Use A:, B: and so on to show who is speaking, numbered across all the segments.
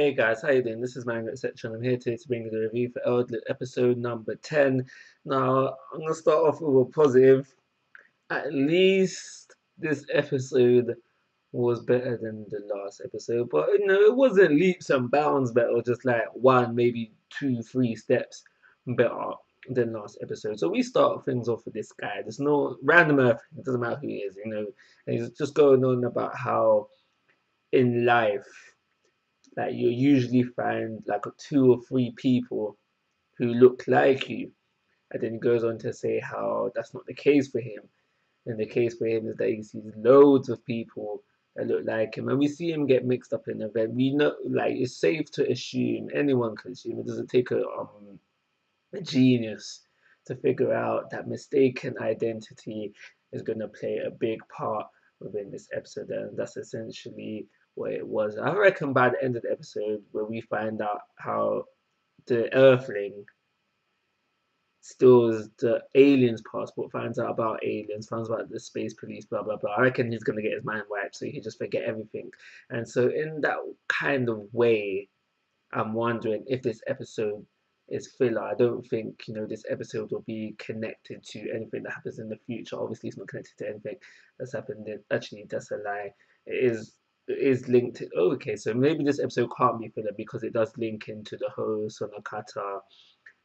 A: Hey guys, how you doing? This is Manga, etc. and I'm here today to bring you the review for elDLIVE episode number 10. Now, I'm going to start off with a positive. At least this episode was better than the last episode, but it wasn't leaps and bounds better, just like one, maybe two, three steps better than last episode. So we start things off with this guy. There's no random earth, it doesn't matter who he is, and he's just going on about how in life that you usually find like two or three people who look like you. And then he goes on to say how that's not the case for him. And the case for him is that he sees loads of people that look like him. And we see him get mixed up in an event. We know, like, it's safe to assume, anyone can assume, it doesn't take a genius to figure out that mistaken identity is going to play a big part within this episode, and that's essentially what it was. I reckon by the end of the episode, where we find out how the Earthling steals the aliens' passport, finds out about aliens, finds out the space police, blah blah blah. I reckon he's gonna get his mind wiped, so he just forget everything. And so, in that kind of way, I'm wondering if this episode is filler. I don't think this episode will be connected to anything that happens in the future. Obviously, it's not connected to anything that's happened. Actually, that's a lie. It is linked to. Oh, okay, so maybe this episode can't be filler because it does link into the whole Sonokata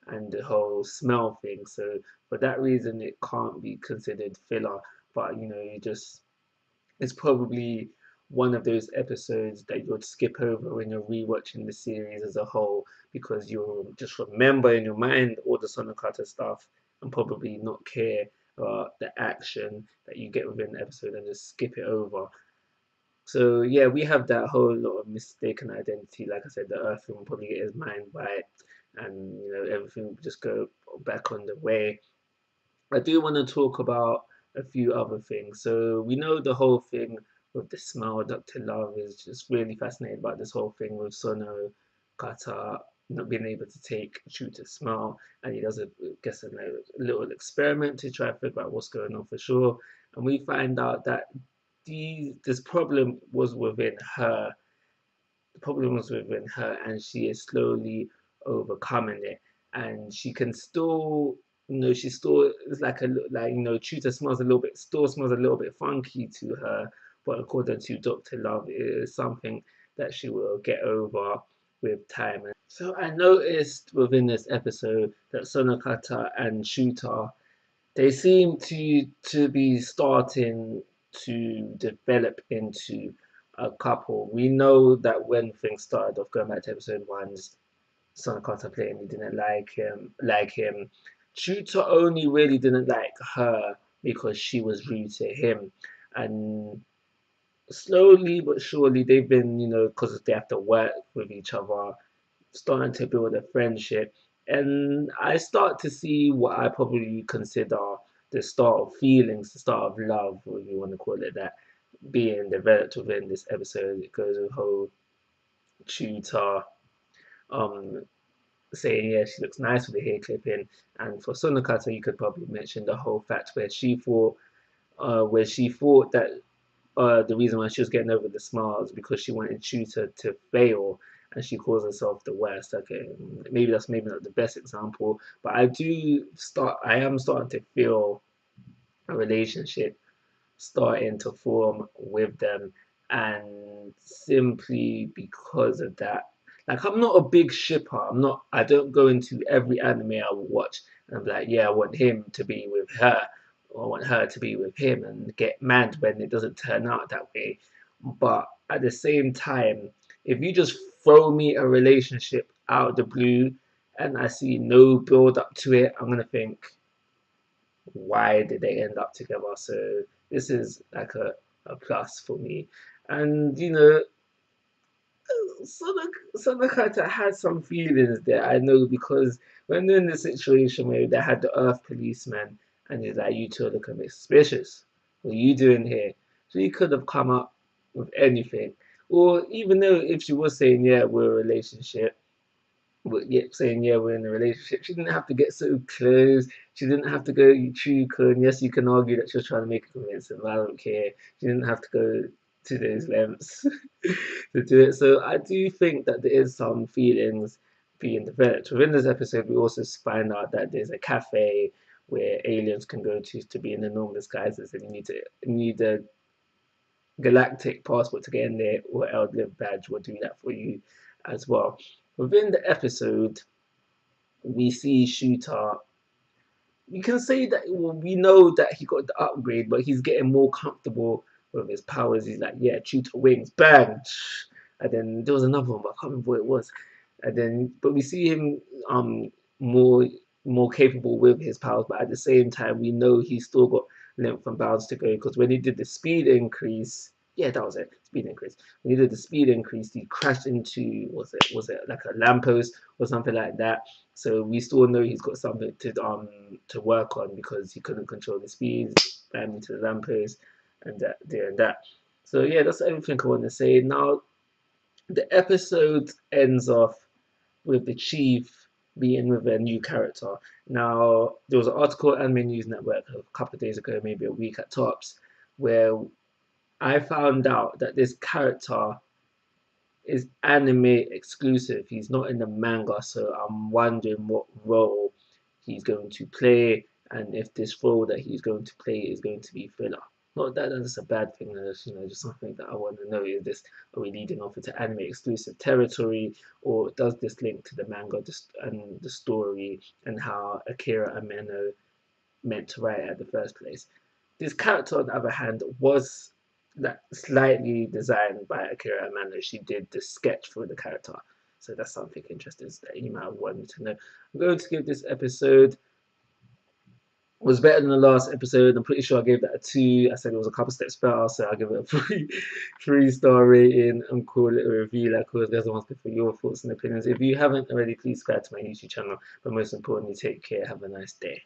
A: and the whole smell thing. So for that reason, it can't be considered filler. But it's probably one of those episodes that you'll skip over when you're rewatching the series as a whole because you'll just remember in your mind all the Sonokata stuff and probably not care about the action that you get within the episode and just skip it over. So yeah, we have that whole lot of mistaken identity. Like I said, the Earth will probably get his mind right, and everything will just go back on the way. I do want to talk about a few other things. So we know the whole thing with the smell. Dr. Love is just really fascinated about this whole thing with Sono Kata not being able to take Chuta's smell, and he does a little experiment to try to figure out what's going on for sure. And we find out that this problem was within her. The problem was within her, and she is slowly overcoming it. And she can still, she still is Chuta smells a little bit funky to her. But according to Dr. Love, it is something that she will get over with time. So I noticed within this episode that Sonokata and Chuta, they seem to be starting to develop into a couple. We know that when things started off, going back to episode one's Sonokata plainly didn't like him. Chuta only really didn't like her because she was rude to him. And slowly but surely they've been, because they have to work with each other, starting to build a friendship. And I start to see what I probably consider the start of feelings, the start of love, if you want to call it that, being developed within this episode. It goes with whole Chuta um saying yeah she looks nice with the hair clipping, and for Sonokata you could probably mention the whole fact where she thought that the reason why she was getting over the smiles because she wanted Chuta to fail, and she calls herself the worst. Okay, maybe not the best example, but I am starting to feel a relationship starting to form with them, and simply because of that, like, I'm not a big shipper. I don't go into every anime I will watch and I'm like, yeah, I want him to be with her, or I want her to be with him, and get mad when it doesn't turn out that way. But at the same time, if you just throw me a relationship out of the blue and I see no build up to it, I'm gonna think, why did they end up together? So this is like a plus for me. And Sonokata has some feelings there, I know, because when they're in the situation where they had the Earth policeman and he's like, you two are looking a bit suspicious. What are you doing here? So he could have come up with anything. Or even though if she was saying, yeah, we're a relationship, but yet saying, yeah, we're in a relationship, she didn't have to get so close. She didn't have to go true. And yes, you can argue that she was trying to make a convincing, but I don't care. She didn't have to go to those lengths to do it. So I do think that there is some feelings being developed. Within this episode, we also find out that there's a cafe where aliens can go to be in the normal disguises, and you need a galactic passport to get in there, or elDLIVE badge will do that for you as well. Within the episode, we see Shooter. You can say that, well, we know that he got the upgrade, but he's getting more comfortable with his powers. He's like, yeah, Chuta wings, bang. And then there was another one, but I can't remember what it was. And then, but we see him more capable with his powers, but at the same time, we know he's still got length and bounds to go, because when he did the speed increase, yeah, that was it, speed increase. When he did the speed increase, he crashed into, was it like a lamppost or something like that. So we still know he's got something to work on, because he couldn't control the speed, ran into the lamppost and that. So yeah, that's everything I want to say. Now the episode ends off with the chief being with a new character. Now there was an article at Anime News Network a couple of days ago, maybe a week at tops, where I found out that this character is anime exclusive. He's not in the manga, so I'm wondering what role he's going to play, and if this role that he's going to play is going to be filler. Not that that's a bad thing, just something that I want to know. Is this, are we leading off into anime exclusive territory, or does this link to the manga and the story and how Akira Ameno meant to write it at the first place? This character, on the other hand, was that slightly designed by Akira Amano. She did the sketch for the character. So that's something interesting that you might have wanted to know. I'm going to give this episode, was better than the last episode. I'm pretty sure I gave that a 2. I said it was a couple steps better, so I'll give it a 3-star rating and call it a review. Like always, guys, I want to for your thoughts and opinions. If you haven't already, please subscribe to my YouTube channel. But most importantly, take care. Have a nice day.